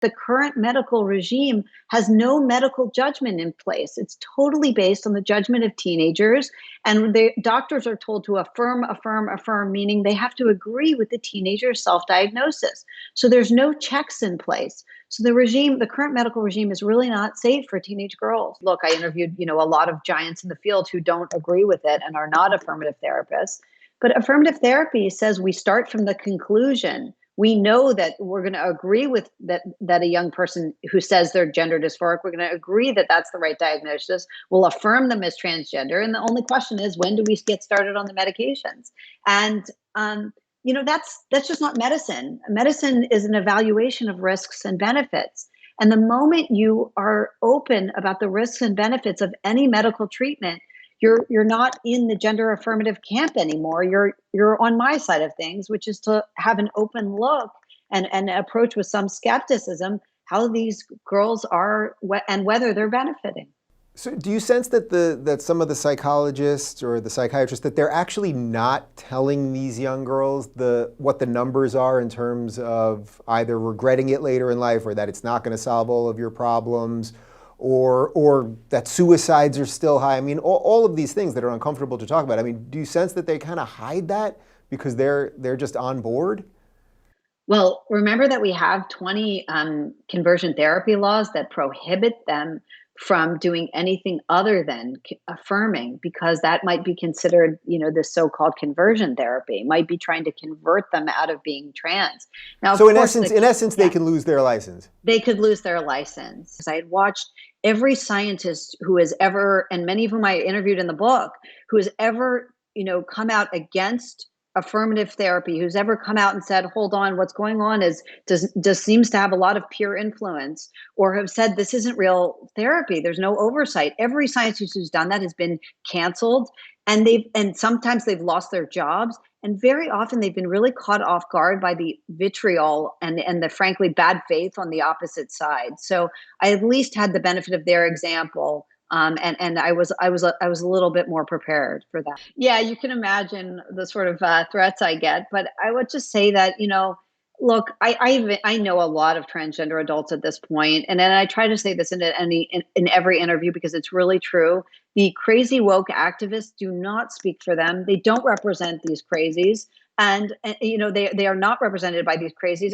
the current medical regime has no medical judgment in place. It's totally based on the judgment of teenagers. And the doctors are told to affirm, affirm, affirm, meaning they have to agree with the teenager's self-diagnosis. So there's no checks in place. So the current medical regime is really not safe for teenage girls. Look, I interviewed, a lot of giants in the field who don't agree with it and are not affirmative therapists. But affirmative therapy says we start from the conclusion. We know that we're going to agree with that a young person who says they're gender dysphoric, we're going to agree that that's the right diagnosis. We'll affirm them as transgender. And the only question is, when do we get started on the medications? And, that's just not medicine. Medicine is an evaluation of risks and benefits. And the moment you are open about the risks and benefits of any medical treatment, you're not in the gender affirmative camp anymore. You're on my side of things, which is to have an open look and approach with some skepticism how these girls are and whether they're benefiting. So do you sense that that some of the psychologists or the psychiatrists, that they're actually not telling these young girls what the numbers are in terms of either regretting it later in life, or that it's not going to solve all of your problems, or that suicides are still high? I mean, all of these things that are uncomfortable to talk about. I mean, do you sense that they kind of hide that because they're just on board? Well, remember that we have 20 conversion therapy laws that prohibit them from doing anything other than affirming, because that might be considered, this so-called conversion therapy, might be trying to convert them out of being trans. Now, So of course, in essence, they can lose their license. They could lose their license. I had watched every scientist who has ever, and many of whom I interviewed in the book, who has ever, come out against affirmative therapy, who's ever come out and said, hold on, what's going on does seems to have a lot of peer influence, or have said this isn't real therapy, there's no oversight. Every scientist who's done that has been canceled, and sometimes they've lost their jobs. And very often they've been really caught off guard by the vitriol and the frankly bad faith on the opposite side. So I at least had the benefit of their example. And I was a little bit more prepared for that. Yeah, you can imagine the sort of threats I get, but I would just say that, look, I know a lot of transgender adults at this point, and then I try to say this in every interview because it's really true. The crazy woke activists do not speak for them. They don't represent these crazies, and they are not represented by these crazies.